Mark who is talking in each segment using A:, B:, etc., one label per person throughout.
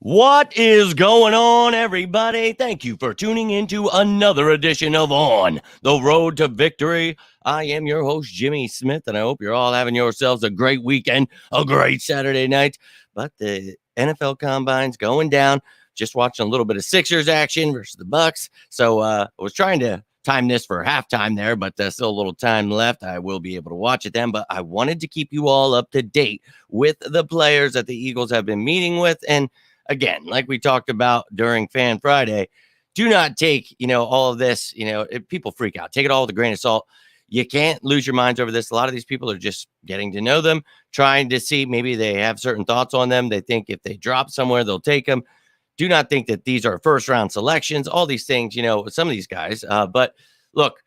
A: What is going on, everybody? Thank you for tuning into another edition of On the Road to Victory. I am your host, Jimmy Smith, and I hope you're all having yourselves a great weekend, a great Saturday night. But the NFL Combine's going down. Just watching a little bit of Sixers action versus the Bucks. So I was trying to time this for halftime there, but still a little time left. I will be able to watch it then, but I wanted to keep you all up to date with the players that the Eagles have been meeting with. And again, like we talked about during Fan Friday, do not take, all of this, if people freak out. Take it all with a grain of salt. You can't lose your minds over this. A lot of these people are just getting to know them, trying to see maybe they have certain thoughts on them. They think if they drop somewhere, they'll take them. Do not think that these are first round selections, all these things, some of these guys. But look,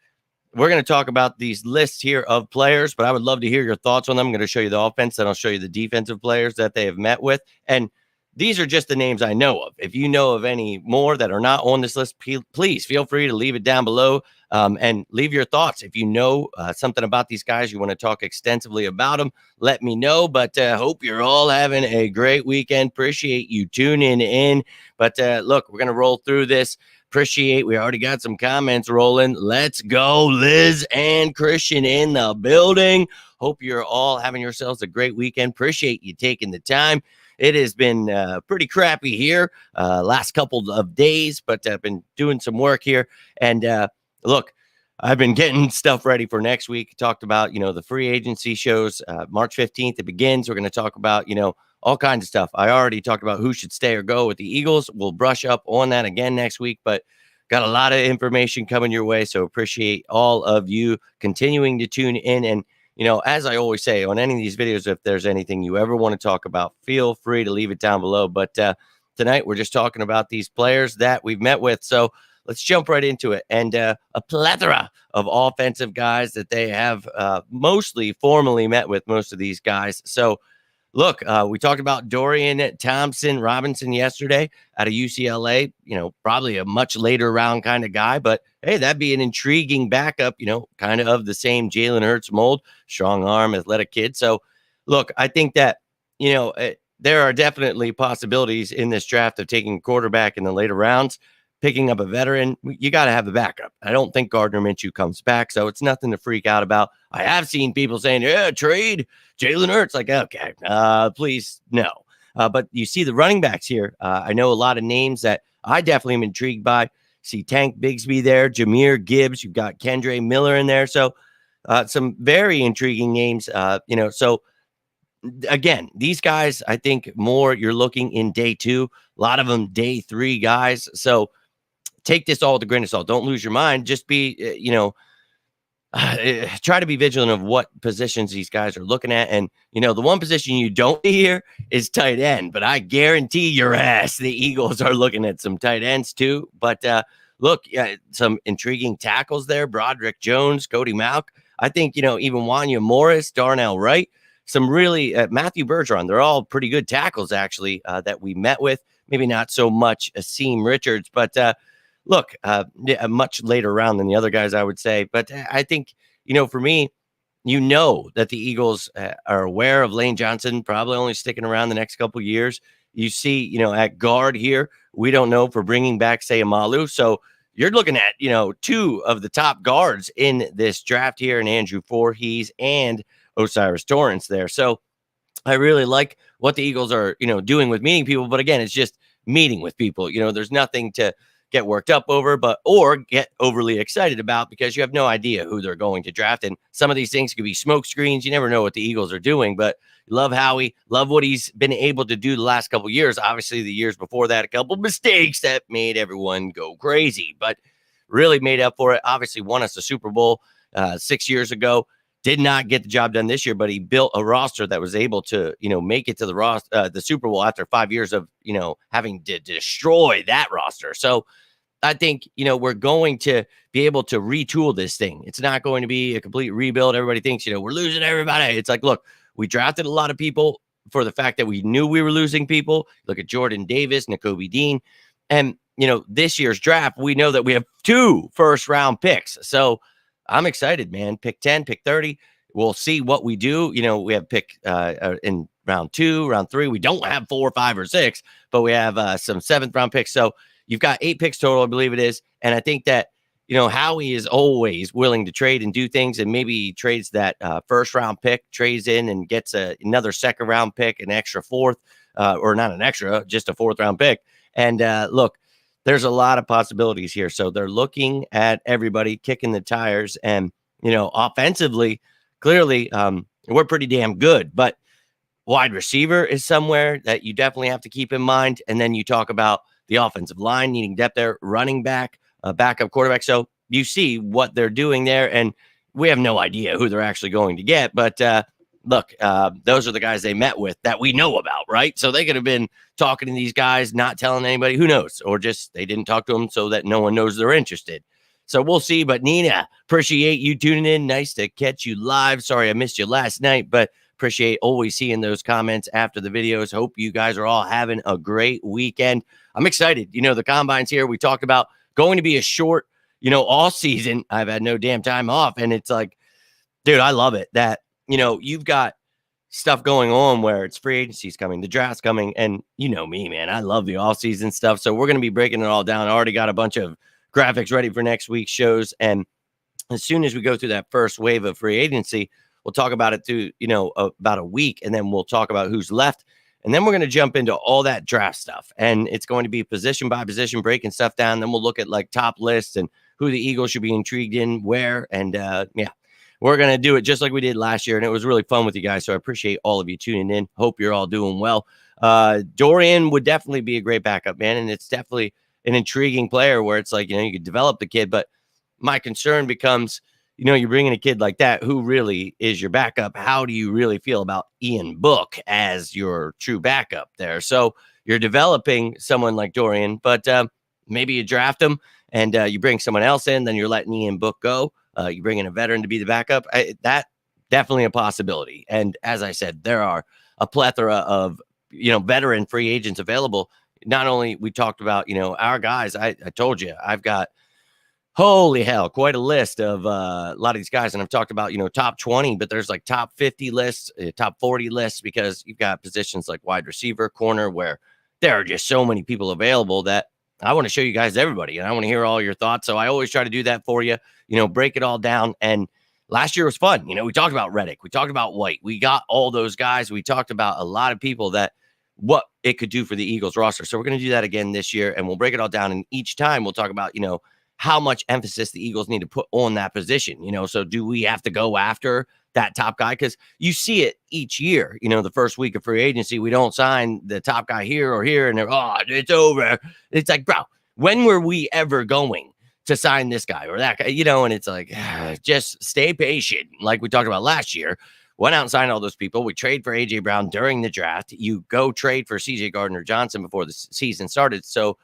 A: we're going to talk about these lists here of players, but I would love to hear your thoughts on them. I'm going to show you the offense, then I'll show you the defensive players that they have met with. And these are just the names I know of. If you know of any more that are not on this list, please feel free to leave it down below and leave your thoughts. If you know something about these guys, you want to talk extensively about them, let me know. But hope you're all having a great weekend. Appreciate you tuning in. But look, we're going to roll through this. We already got some comments rolling. Let's go, Liz and Christian in the building. Hope you're all having yourselves a great weekend. Appreciate you taking the time. It has been pretty crappy here last couple of days, but I've been doing some work here. And look, I've been getting stuff ready for next week. Talked about, the free agency shows. March 15th, it begins. We're going to talk about, all kinds of stuff. I already talked about who should stay or go with the Eagles. We'll brush up on that again next week, but got a lot of information coming your way. So appreciate all of you continuing to tune in. And as I always say on any of these videos, if there's anything you ever want to talk about, feel free to leave it down below. But tonight we're just talking about these players that we've met with. So let's jump right into it. And a plethora of offensive guys that they have mostly formally met with, most of these guys. So look, we talked about Dorian Thompson-Robinson yesterday out of UCLA, probably a much later round kind of guy, but hey, that'd be an intriguing backup, kind of the same Jalen Hurts mold, strong arm, athletic kid. So look, I think that, there are definitely possibilities in this draft of taking a quarterback in the later rounds, picking up a veteran. You got to have the backup. I don't think Gardner Minshew comes back, so it's nothing to freak out about. I have seen people saying, yeah, trade Jalen Hurts. Like, okay, please, no. But you see the running backs here. I know a lot of names that I definitely am intrigued by. See Tank Bigsby there, Jahmyr Gibbs. You've got Kendre Miller in there. So some very intriguing names, So again, these guys, I think more you're looking in day 2. A lot of them day 3 guys. So take this all with a grain of salt. Don't lose your mind. Just be, try to be vigilant of what positions these guys are looking at. And, the one position you don't see here is tight end, but I guarantee your ass the Eagles are looking at some tight ends too. But look, some intriguing tackles there. Broderick Jones, Cody Mauch. I think, even Wanya Morris, Darnell Wright, some really Matthew Bergeron. They're all pretty good tackles, actually, that we met with. Maybe not so much Asim Richards, but look, a much later round than the other guys, I would say. But I think, for me, that the Eagles are aware of Lane Johnson probably only sticking around the next couple of years. You see, at guard here, we don't know for bringing back Sayamalu. So you're looking at, 2 of the top guards in this draft here, and Andrew Voorhees and Osiris Torrance there. So I really like what the Eagles are, doing with meeting people. But again, it's just meeting with people. There's nothing to get worked up over, or get overly excited about, because you have no idea who they're going to draft. And some of these things could be smoke screens. You never know what the Eagles are doing, but love Howie, love what he's been able to do the last couple of years. Obviously the years before that, a couple of mistakes that made everyone go crazy, but really made up for it. Obviously won us the Super Bowl 6 years ago. Did not get the job done this year, but he built a roster that was able to, make it to the Super Bowl after 5 years of, having to destroy that roster. So I think, we're going to be able to retool this thing. It's not going to be a complete rebuild. Everybody thinks, we're losing everybody. It's like, look, we drafted a lot of people for the fact that we knew we were losing people. Look at Jordan Davis, Nakobe Dean. And, this year's draft, we know that we have 2 first-round picks. So I'm excited, man. Pick 10, pick 30. We'll see what we do. We have pick in round 2, round 3. We don't have 4, 5, or 6, but we have some 7th round picks. So you've got 8 picks total, I believe it is. And I think that, Howie is always willing to trade and do things, and maybe he trades that 1st round pick, trades in and gets another 2nd round pick, an extra 4th, or not an extra, just a 4th round pick. And look, there's a lot of possibilities here. So they're looking at everybody, kicking the tires, and, offensively, clearly, we're pretty damn good. But wide receiver is somewhere that you definitely have to keep in mind. And then you talk about the offensive line needing depth there, running back, backup quarterback. So you see what they're doing there, and we have no idea who they're actually going to get. But look, those are the guys they met with that we know about, right? So they could have been talking to these guys, not telling anybody, who knows, or just they didn't talk to them so that no one knows they're interested. So we'll see. But Nina, appreciate you tuning in. Nice to catch you live. Sorry I missed you last night, but appreciate always seeing those comments after the videos. Hope you guys are all having a great weekend. I'm excited. The combine's here. We talked about going to be a short, all season. I've had no damn time off. And it's like, dude, I love it that, you've got stuff going on where it's free agency's coming, the draft's coming. And me, man, I love the off season stuff. So we're going to be breaking it all down. I already got a bunch of graphics ready for next week's shows. And as soon as we go through that first wave of free agency, we'll talk about it through, about a week, and then we'll talk about who's left. And then we're going to jump into all that draft stuff. And it's going to be position by position, breaking stuff down. Then we'll look at like top lists and who the Eagles should be intrigued in, where. And we're going to do it just like we did last year. And it was really fun with you guys. So I appreciate all of you tuning in. Hope you're all doing well. Dorian would definitely be a great backup, man. And it's definitely an intriguing player where it's like, you could develop the kid. But my concern becomes, you're bringing a kid like that. Who really is your backup? How do you really feel about Ian Book as your true backup there? So you're developing someone like Dorian, but maybe you draft him and you bring someone else in, then you're letting Ian Book go. You bring in a veteran to be the backup. That definitely a possibility. And as I said, there are a plethora of, veteran free agents available. Not only we talked about, our guys, I told you, I've got, holy hell, quite a list of a lot of these guys. And I've talked about, top 20, but there's like top 50 lists, top 40 lists, because you've got positions like wide receiver, corner, where there are just so many people available that I want to show you guys everybody. And I want to hear all your thoughts. So I always try to do that for you, break it all down. And last year was fun. We talked about Reddick. We talked about White. We got all those guys. We talked about a lot of people that what it could do for the Eagles roster. So we're going to do that again this year, and we'll break it all down. And each time we'll talk about, how much emphasis the Eagles need to put on that position. So do we have to go after that top guy? Because you see it each year, the first week of free agency, we don't sign the top guy here or here, and they're, it's over. It's like, bro, when were we ever going to sign this guy or that guy? And it's like, just stay patient. Like we talked about last year, went out and signed all those people. We trade for A.J. Brown during the draft. You go trade for C.J. Gardner-Johnson before the season started. So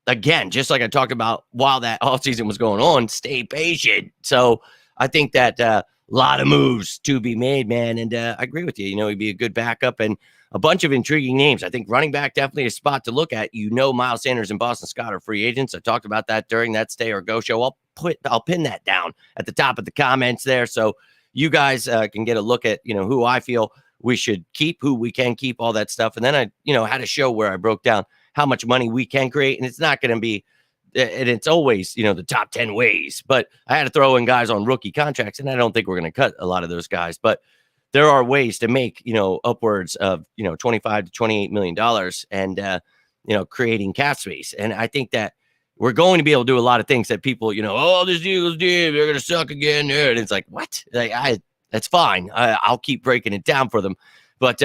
A: again, just like I talked about while that offseason was going on, stay patient. So I think that a lot of moves to be made, man. And I agree with you. He'd be a good backup, and a bunch of intriguing names. I think running back definitely a spot to look at. Miles Sanders and Boston Scott are free agents. I talked about that during that Stay or Go show. I'll pin that down at the top of the comments there, so you guys can get a look at who I feel we should keep, who we can keep, all that stuff. And then I had a show where I broke down how much money we can create. And it's not going to be, and it's always, the top 10 ways, but I had to throw in guys on rookie contracts, and I don't think we're going to cut a lot of those guys, but there are ways to make, upwards of, $25 to $28 million and, creating cap space. And I think that we're going to be able to do a lot of things that people, this Eagles did, they're going to suck again. And it's like, what? That's fine. I'll keep breaking it down for them. But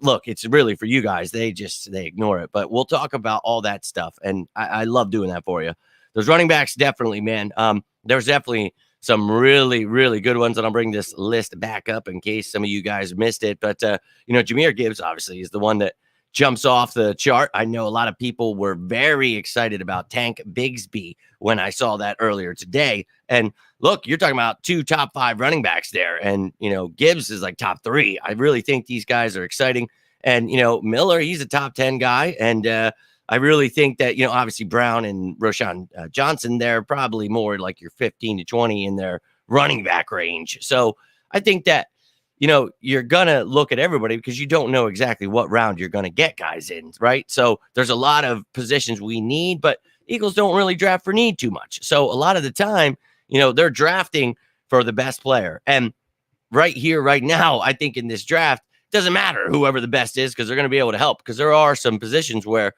A: look, it's really for you guys. They ignore it. But we'll talk about all that stuff. And I love doing that for you. Those running backs, definitely, man. There's definitely some really, really good ones. And I'll bring this list back up in case some of you guys missed it. But, Jahmyr Gibbs, obviously, is the one that jumps off the chart. I know a lot of people were very excited about Tank Bigsby when I saw that earlier today. And look, you're talking about 2 top 5 running backs there. And, Gibbs is like top 3. I really think these guys are exciting. And, Miller, he's a top 10 guy. And I really think that, obviously Brown and Roshan Johnson, they're probably more like your 15 to 20 in their running back range. So I think that, you're going to look at everybody because you don't know exactly what round you're going to get guys in, right? So there's a lot of positions we need, but Eagles don't really draft for need too much. So a lot of the time, they're drafting for the best player. And right here, right now, I think in this draft, doesn't matter whoever the best is because they're going to be able to help because there are some positions where,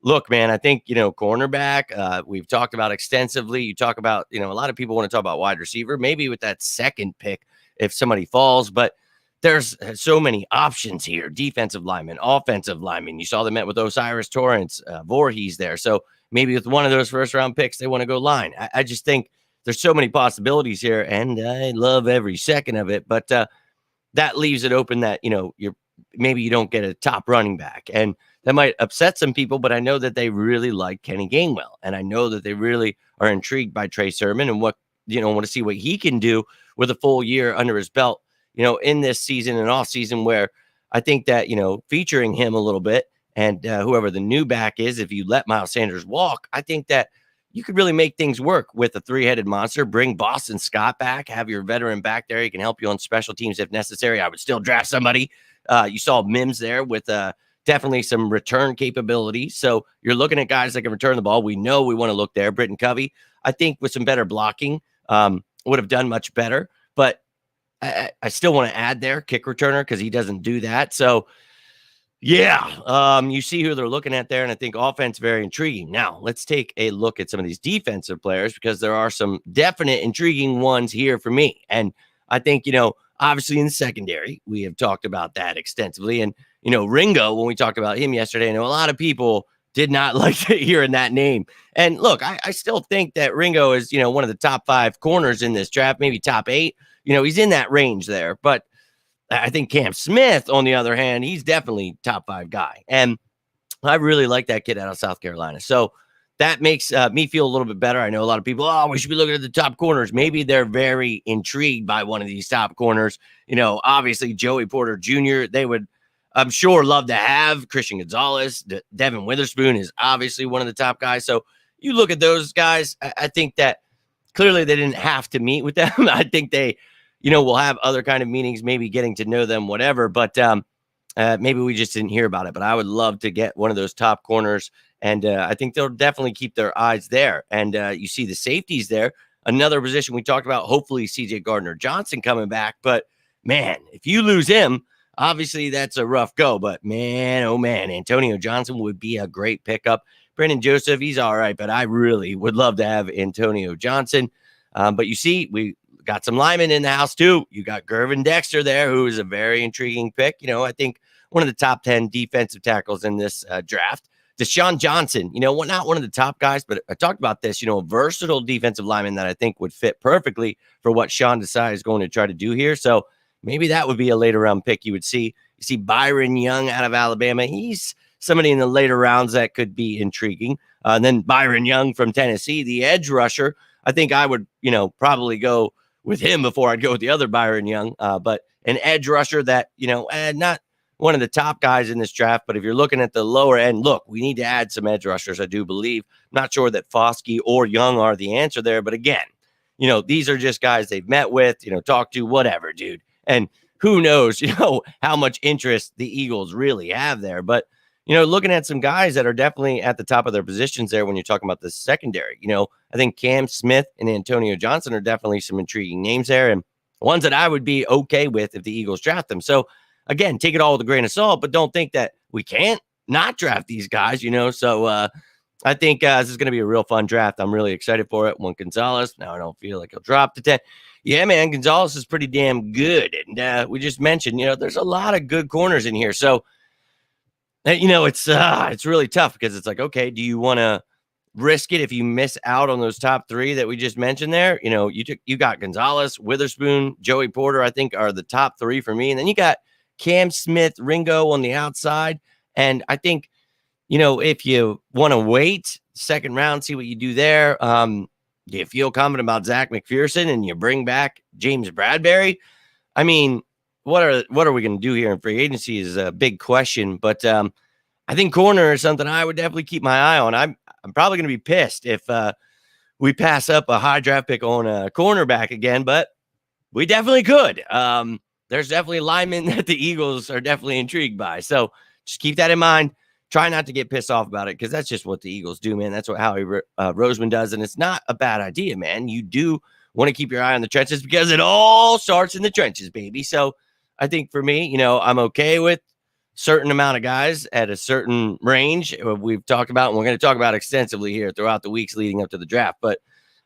A: look, man, I think, cornerback, we've talked about extensively. You talk about, a lot of people want to talk about wide receiver, maybe with that second pick if somebody falls, but there's so many options here. Defensive lineman, offensive lineman. You saw they met with Osiris Torrance, Voorhees there. So maybe with one of those first round picks, they want to go line. I just think there's so many possibilities here, and I love every second of it. But that leaves it open that, maybe you don't get a top running back. And that might upset some people, but I know that they really like Kenny Gainwell. And I know that they really are intrigued by Trey Sermon and want to see what he can do with a full year under his belt, in this season and off season, where I think that, featuring him a little bit and whoever the new back is, if you let Miles Sanders walk, I think that you could really make things work with a three-headed monster. Bring Boston Scott back, have your veteran back there. He can help you on special teams if necessary. I would still draft somebody. You saw Mims there with definitely some return capability. So you're looking at guys that can return the ball. We know we want to look there. Britton Covey, I think with some better blocking, would have done much better. But I still want to add there kick returner because he doesn't do that. So yeah, you see who they're looking at there, and I think offense very intriguing. Now, let's take a look at some of these defensive players because there are some definite intriguing ones here for me. And I think, obviously in the secondary, we have talked about that extensively. And, Ringo, when we talked about him yesterday, I know a lot of people did not like hearing that name. And look, I still think that Ringo is, one of the top 5 corners in this draft, maybe top 8. He's in that range there. But I think Cam Smith, on the other hand, he's definitely top 5 guy. And I really like that kid out of South Carolina. So that makes me feel a little bit better. I know a lot of people, we should be looking at the top corners. Maybe they're very intrigued by one of these top corners. Obviously Joey Porter Jr., they would, I'm sure, love to have Christian Gonzalez. Devin Witherspoon is obviously one of the top guys. So you look at those guys, I think that clearly they didn't have to meet with them. I think they, we'll have other kind of meetings, maybe getting to know them, whatever. But maybe we just didn't hear about it. But I would love to get one of those top corners. And I think they'll definitely keep their eyes there. And you see the safeties there. Another position we talked about, hopefully CJ Gardner-Johnson coming back. But, man, if you lose him, obviously that's a rough go. But, man, oh, man, Antonio Johnson would be a great pickup. Brandon Joseph, he's all right. But I really would love to have Antonio Johnson. But you see, we got some linemen in the house, too. You got Gervin Dexter there, who is a very intriguing pick. I think one of the top 10 defensive tackles in this draft. Deshaun Johnson, not one of the top guys, but I talked about this, a versatile defensive lineman that I think would fit perfectly for what Sean Desai is going to try to do here. So maybe that would be a later round pick you would see. You see Byron Young out of Alabama. He's somebody in the later rounds that could be intriguing. And then Byron Young from Tennessee, the edge rusher. I think I would, probably go with him before I'd go with the other Byron Young. But an edge rusher that, not one of the top guys in this draft, but if you're looking at the lower end, look, we need to add some edge rushers, I do believe. I'm not sure that Foskey or Young are the answer there, but again, these are just guys they've met with, talked to, whatever, dude. And who knows, how much interest the Eagles really have there. But, looking at some guys that are definitely at the top of their positions there when you're talking about the secondary, I think Cam Smith and Antonio Johnson are definitely some intriguing names there and ones that I would be okay with if the Eagles draft them. So, again, take it all with a grain of salt, but don't think that we can't not draft these guys, So I think this is going to be a real fun draft. I'm really excited for it. One Gonzalez. Now I don't feel like he'll drop to 10. Yeah, man, Gonzalez is pretty damn good. And we just mentioned, there's a lot of good corners in here. So, it's really tough because it's like, okay, do you want to risk it if you miss out on those top 3 that we just mentioned there? You got Gonzalez, Witherspoon, Joey Porter, I think are the top 3 for me. And then you got Cam Smith, Ringo on the outside. And I think, if you want to wait second round, see what you do there. Do you feel confident about Zach McPherson and you bring back James Bradbury? I mean, what are we going to do here in free agency is a big question. But I think corner is something I would definitely keep my eye on. I'm probably going to be pissed if we pass up a high draft pick on a cornerback again, but we definitely could. there's definitely linemen that the Eagles are definitely intrigued by. So just keep that in mind. Try not to get pissed off about it because that's just what the Eagles do, man. That's what Howie Roseman does, and it's not a bad idea, man. You do want to keep your eye on the trenches because it all starts in the trenches, baby. So I think for me, I'm okay with certain amount of guys at a certain range we've talked about, and we're going to talk about extensively here throughout the weeks leading up to the draft. But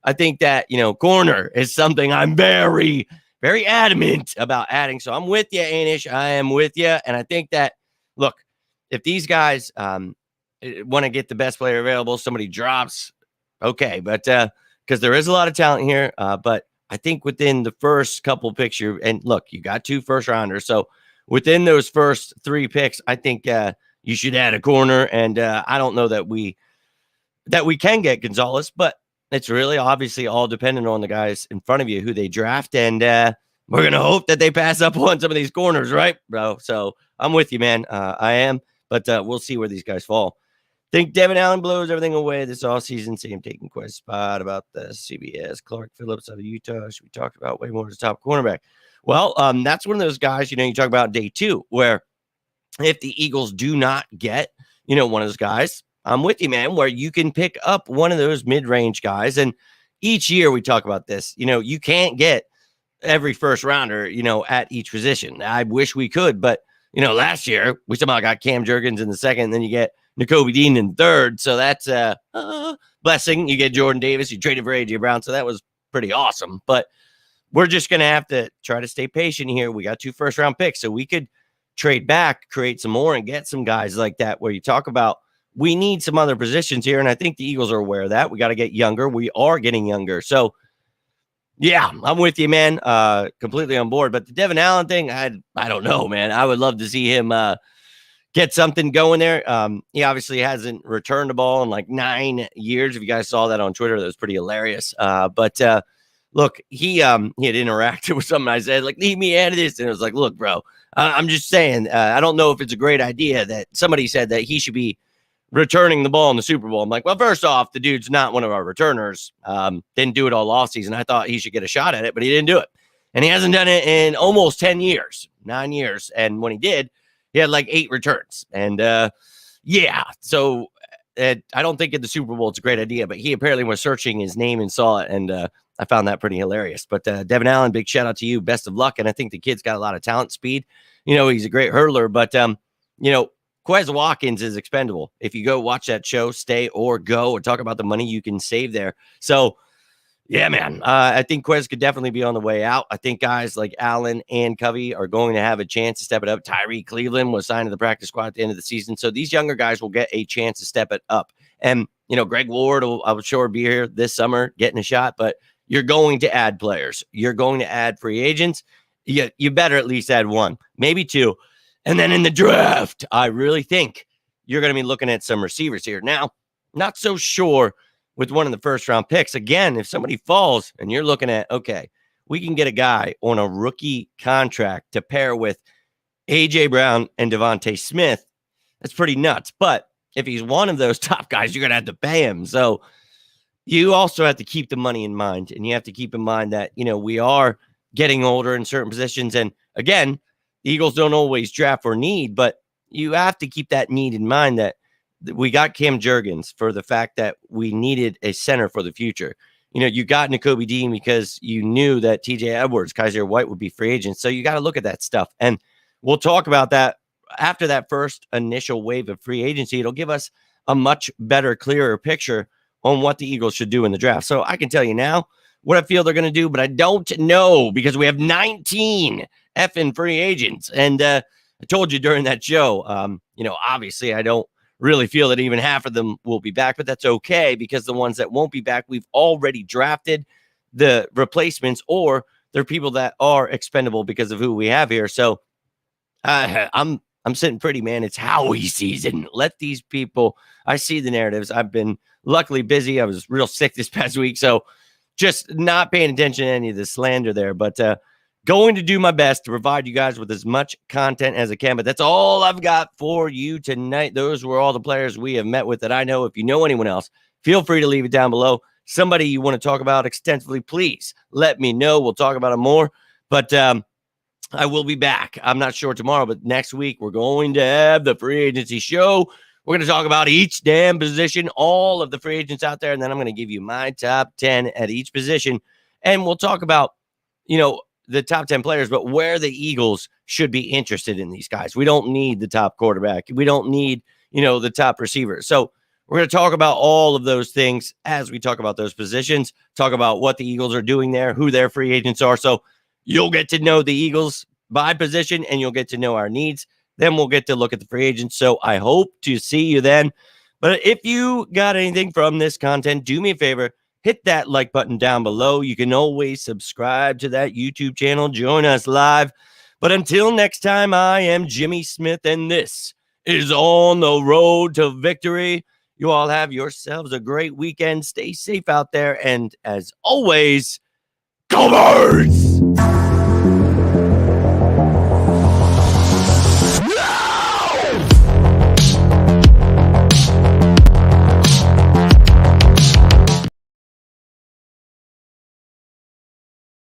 A: I think that, corner is something I'm very, very adamant about adding. So I'm with you, Anish. I am with you. And I think that, look, if these guys want to get the best player available, somebody drops, okay. But because there is a lot of talent here, but I think within the first couple picks, and look, you got 2 first rounders. So within those first 3 picks, I think you should add a corner. And I don't know that we can get Gonzalez, but it's really obviously all dependent on the guys in front of you who they draft. And we're going to hope that they pass up on some of these corners, right, bro? So I'm with you, man. I am, but we'll see where these guys fall. Think Devin Allen blows everything away this offseason. See him taking Quest spot about the CBS. Clark Phillips out of Utah. Should we talk about way more as top cornerback? Well, that's one of those guys, you talk about day 2, where if the Eagles do not get, one of those guys, I'm with you, man, where you can pick up one of those mid-range guys. And each year we talk about this, you can't get every first rounder, at each position. I wish we could, but, last year we somehow got Cam Jurgens in the second, and then you get Nakobe Dean in third. So that's a blessing. You get Jordan Davis, you traded for A.J. Brown. So that was pretty awesome. But we're just going to have to try to stay patient here. We got 2 first-round picks, so we could trade back, create some more, and get some guys like that where you talk about we need some other positions here, and I think the Eagles are aware of that. We got to get younger. We are getting younger. So, yeah, I'm with you, man. Completely on board. But the Devin Allen thing, I don't know, man. I would love to see him get something going there. He obviously hasn't returned the ball in like 9 years. If you guys saw that on Twitter, that was pretty hilarious. But look, he had interacted with something I said, like, leave me out of this. And it was like, look, bro, I'm just saying, I don't know if it's a great idea that somebody said that he should be returning the ball in the Super Bowl. I'm like, well, first off, the dude's not one of our returners. Didn't do it all offseason. I thought he should get a shot at it, but he didn't do it. And he hasn't done it in almost 10 years, 9 years. And when he did, he had like 8 returns. And yeah, so I don't think in the Super Bowl it's a great idea, but he apparently was searching his name and saw it. And I found that pretty hilarious. But Devin Allen, big shout out to you. Best of luck. And I think the kid's got a lot of talent, speed. He's a great hurdler, but Quez Watkins is expendable. If you go watch that show, stay or go, or talk about the money you can save there. So, yeah, man, I think Quez could definitely be on the way out. I think guys like Allen and Covey are going to have a chance to step it up. Tyree Cleveland was signed to the practice squad at the end of the season. So these younger guys will get a chance to step it up. And, Greg Ward will, I'm sure, be here this summer getting a shot, but you're going to add players. You're going to add free agents. You better at least add 1, maybe 2. And then in the draft, I really think you're going to be looking at some receivers here. Now, not so sure with one of the first-round picks. Again, if somebody falls and you're looking at, okay, we can get a guy on a rookie contract to pair with A.J. Brown and Devontae Smith, that's pretty nuts. But if he's one of those top guys, you're going to have to pay him. So you also have to keep the money in mind. And you have to keep in mind that, we are getting older in certain positions. And again, the Eagles don't always draft for need, but you have to keep that need in mind that we got Cam Jurgens for the fact that we needed a center for the future. You got Nakobe Dean because you knew that TJ Edwards, Kaiser White would be free agents. So you got to look at that stuff. And we'll talk about that after that first initial wave of free agency. It'll give us a much better, clearer picture on what the Eagles should do in the draft. So I can tell you now what I feel they're going to do, but I don't know because we have 19 effing free agents. And I told you during that show, obviously I don't really feel that even half of them will be back, but that's okay because the ones that won't be back, we've already drafted the replacements, or they're people that are expendable because of who we have here. So I'm sitting pretty, man. It's Howie season. Let these people, I see the narratives. I've been luckily busy. I was real sick this past week, so just not paying attention to any of the slander there, but going to do my best to provide you guys with as much content as I can. But that's all I've got for you tonight. Those were all the players we have met with that I know. If you know anyone else, feel free to leave it down below. Somebody you want to talk about extensively, please let me know. We'll talk about it more. But I will be back. I'm not sure tomorrow, but next week we're going to have the free agency show. We're going to talk about each damn position, all of the free agents out there, and then I'm going to give you my top 10 at each position. And we'll talk about, the top 10 players, but where the Eagles should be interested in these guys. We don't need the top quarterback. We don't need, the top receiver. So we're going to talk about all of those things as we talk about those positions, talk about what the Eagles are doing there, who their free agents are. So you'll get to know the Eagles by position, and you'll get to know our needs. Then we'll get to look at the free agents. So I hope to see you then. But if you got anything from this content, do me a favor, hit that like button down below. You can always subscribe to that YouTube channel. Join us live. But until next time, I am Jimmy Smith, and this is On the Road to Victory. You all have yourselves a great weekend. Stay safe out there. And as always, go Birds!